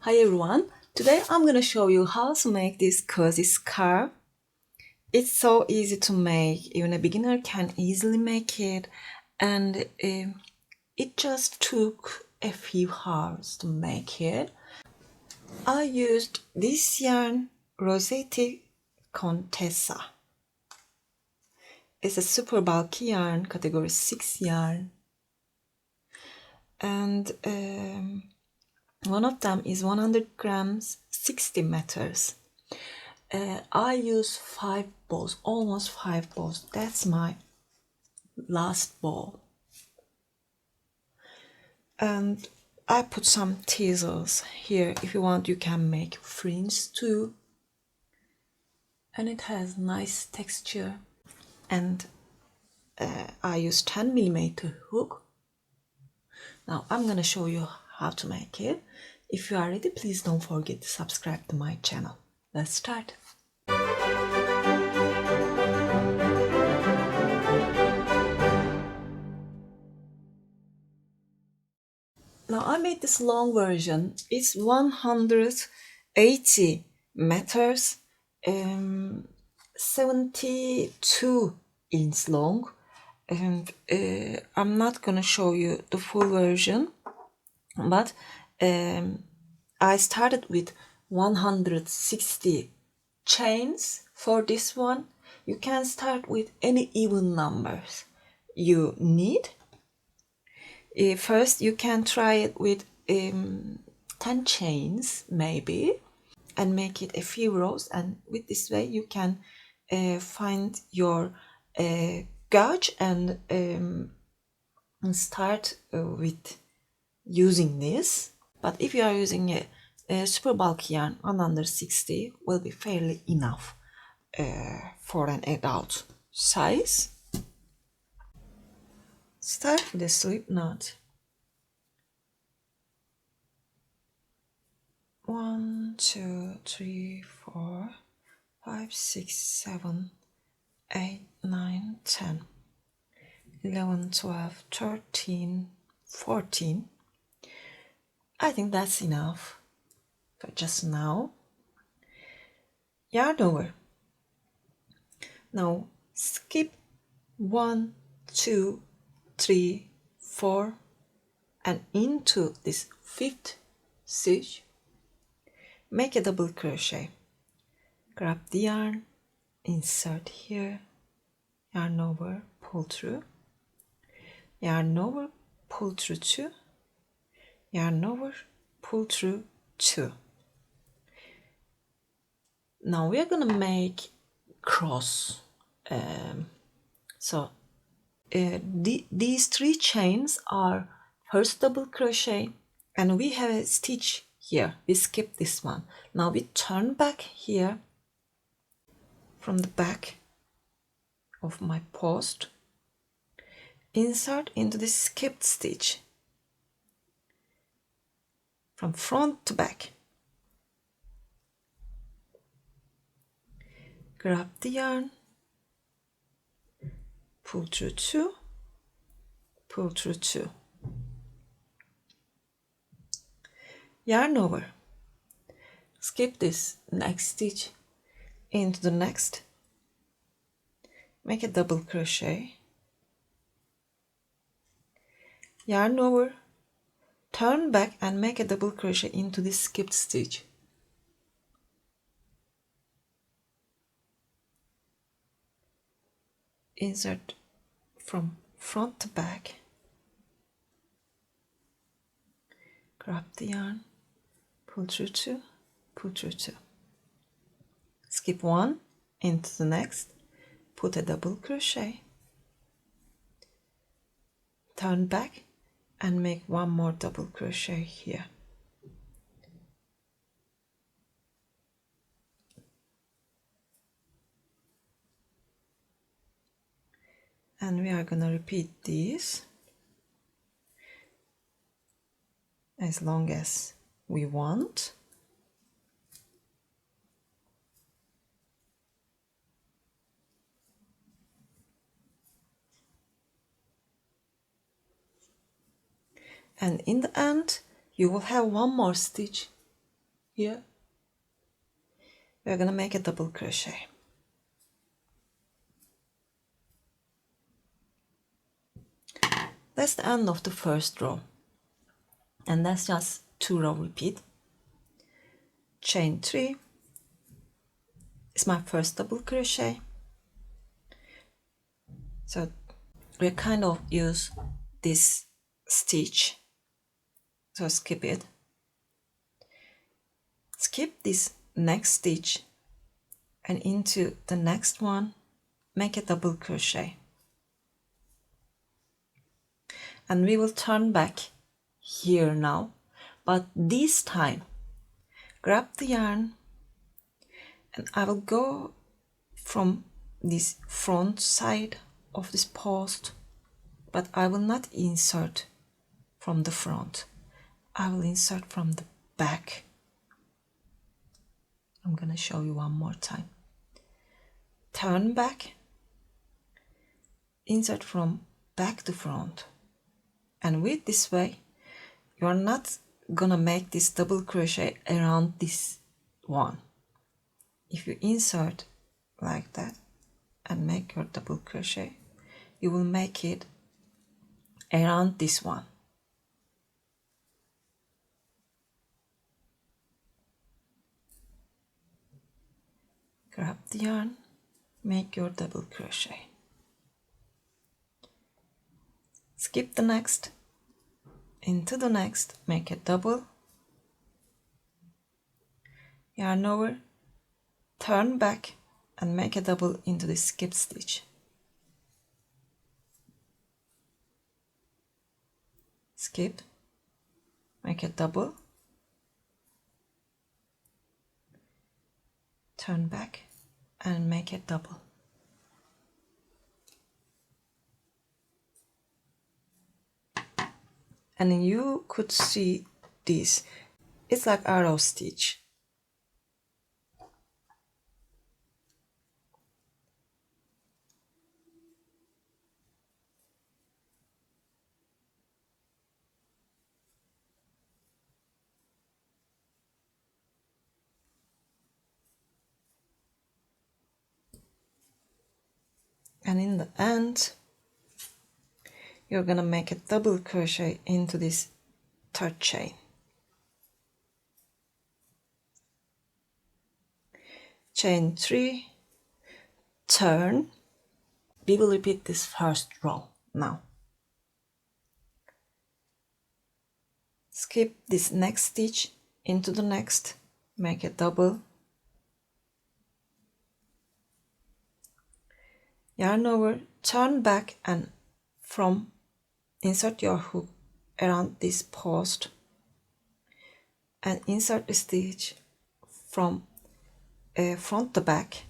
Hi everyone, today I'm gonna show you how to make this cozy scarf. It's so easy to make, even a beginner can easily make it, and it just took a few hours to make it. I used this yarn, Rossetti Contessa. It's a super bulky yarn, category 6 yarn, and one of them is 100 grams, 60 meters. I use 5 balls, almost 5 balls. That's my last ball. And I put some teasels here. If you want, you can make fringe too. And it has nice texture. And I use 10 millimeter hook. Now I'm gonna show you how to make it. If you are ready, please don't forget to subscribe to my channel. Let's start. Now I made this long version. It's 180 meters, 72 inches long, and I'm not gonna show you the full version, but I started with 160 chains for this one. You can start with any even numbers you need. First, you can try it with 10 chains, maybe, and make it a few rows. And with this way, you can find your gauge and start with using this. But if you are using a super bulky yarn, 160 will be fairly enough for an adult size. Start with a slip knot. 1, 2, 3, 4, 5, 6, 7, 8, 9, 10, 11, 12, 13, 14. I think that's enough for just now. Yarn over. Now skip 1, 2, 3, 4 and into this 5th stitch, make a double crochet. Grab the yarn, insert here, yarn over, pull through, yarn over, pull through 2, yarn over, pull through 2. Now we are gonna make cross. These 3 chains are first double crochet, and we have a stitch here. We skip this one. Now we turn back here from the back of my post, insert into the skipped stitch from front to back. Grab the yarn, pull through 2, pull through 2. Yarn over, skip this next stitch into the next, make a double crochet, yarn over, turn back and make a double crochet into this skipped stitch. Insert from front to back, grab the yarn, pull through 2, pull through 2. Skip 1 into the next, put a double crochet, turn back and make one more double crochet here. And we are gonna repeat these as long as we want. And in the end, you will have one more stitch here, we're gonna make a double crochet. That's the end of the first row, and that's just 2 row repeat. Chain 3 is my first double crochet, so we kind of use this stitch, so skip it, skip this next stitch, and into the next one make a double crochet, and we will turn back here now, but this time grab the yarn, and I will go from this front side of this post, but I will not insert from the front, I will insert from the back. I'm gonna show you one more time. Turn back, insert from back to front, and with this way you're not gonna make this double crochet around this one. If you insert like that and make your double crochet, you will make it around this one. Grab the yarn, make your double crochet, skip the next, into the next, make a double, yarn over, turn back and make a double into the skip stitch, skip, make a double, turn back and make a double. And you could see this, it's like arrow stitch. And in the end, you're gonna make a double crochet into this third chain. Chain 3, turn. We will repeat this first row now. Skip this next stitch into the next, make a double, yarn over, turn back and from insert your hook around this post and insert the stitch from front to back,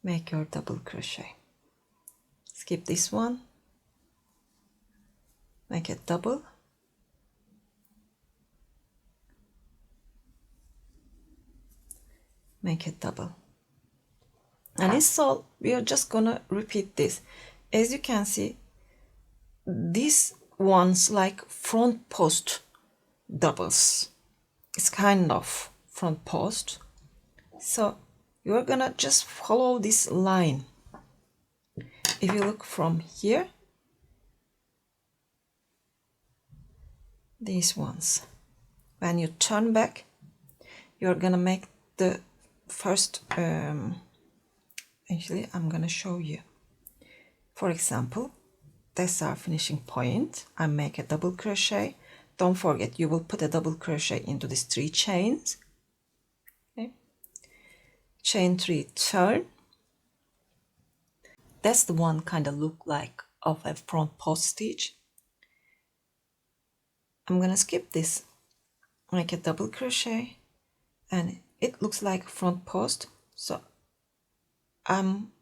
make your double crochet, skip this one, make a double, make a double, and it's all. We are just gonna repeat this. As you can see, these ones like front post doubles, it's kind of front post, so you're gonna just follow this line. If you look from here, these ones, when you turn back, you're gonna make the first actually I'm gonna show you. For example, that's our finishing point. I make a double crochet. Don't forget, you will put a double crochet into these 3 chains. Okay. Chain 3, turn. That's the one kind of look like of a front post stitch. I'm gonna skip this, make a double crochet, and it looks like front post, so I'm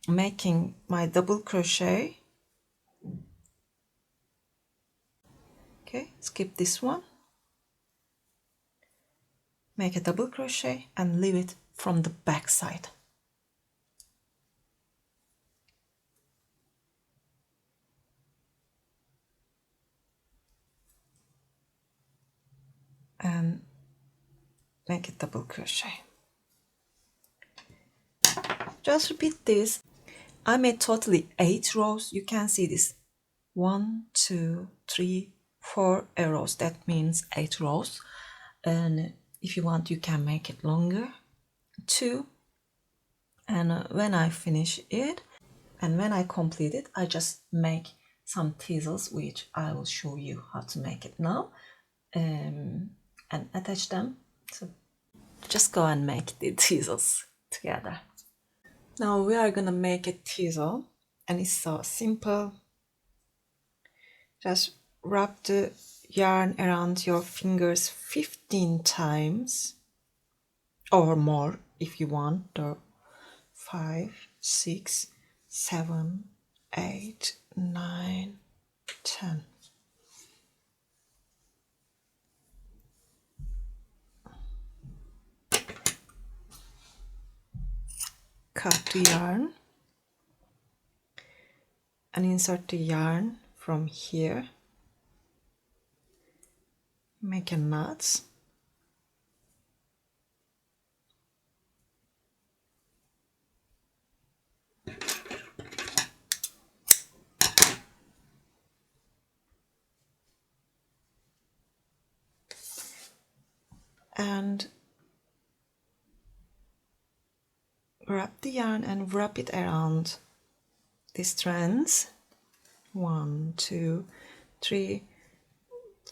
making my double crochet. Okay, skip this one, make a double crochet and leave it from the back side. make a double crochet. Just repeat this. I made totally 8 rows. You can see this 1, 2, 3, 4 arrows. That means 8 rows. And if you want, you can make it longer, 2. And when I finish it, and when I complete it, I just make some tassels, which I will show you how to make it now, and attach them. So just go and make the tassels together. Now we are gonna make a tassel, and it's so simple. Just wrap the yarn around your fingers 15 times or more if you want, or 5, 6, 7, 8, 9, 10. Cut the yarn and insert the yarn from here. Make a knot. And wrap the yarn and wrap it around the strands. 1, 2, 3,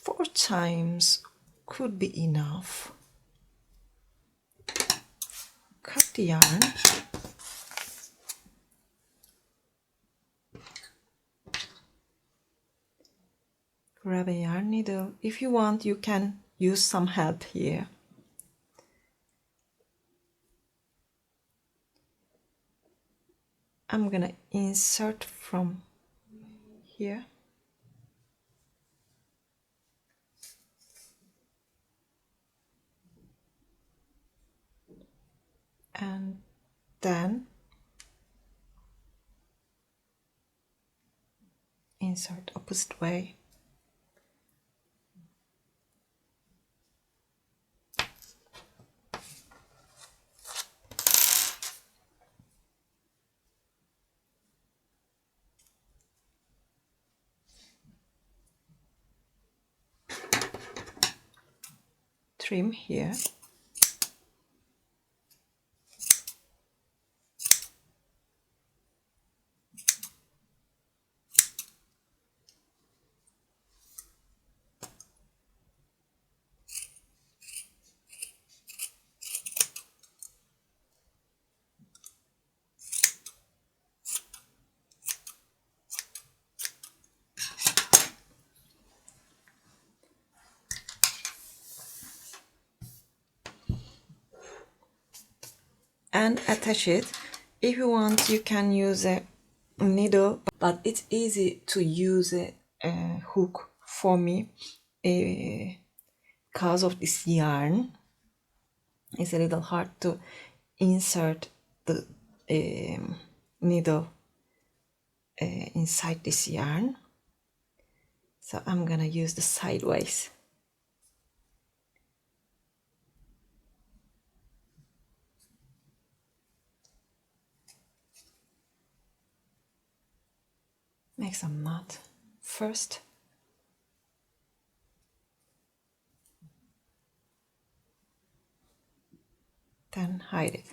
4 times could be enough. Cut the yarn. Grab a yarn needle. If you want, you can use some help here. I'm gonna insert from here. And then insert opposite way. Trim here. And attach it. If you want, you can use a needle, but it's easy to use a hook for me because of this yarn. It's a little hard to insert the needle inside this yarn, so I'm gonna use the sideways. Make some knot first. Then hide it.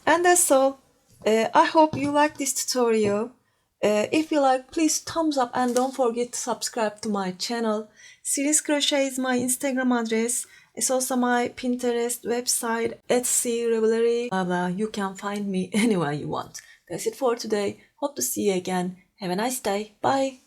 And that's all. I hope you like this tutorial. If you like, please thumbs up and don't forget to subscribe to my channel. Sirin's Crochet is my Instagram address. It's also my Pinterest website, Etsy, Ravelry, blah blah. You can find me anywhere you want. That's it for today. Hope to see you again. Have a nice day. Bye.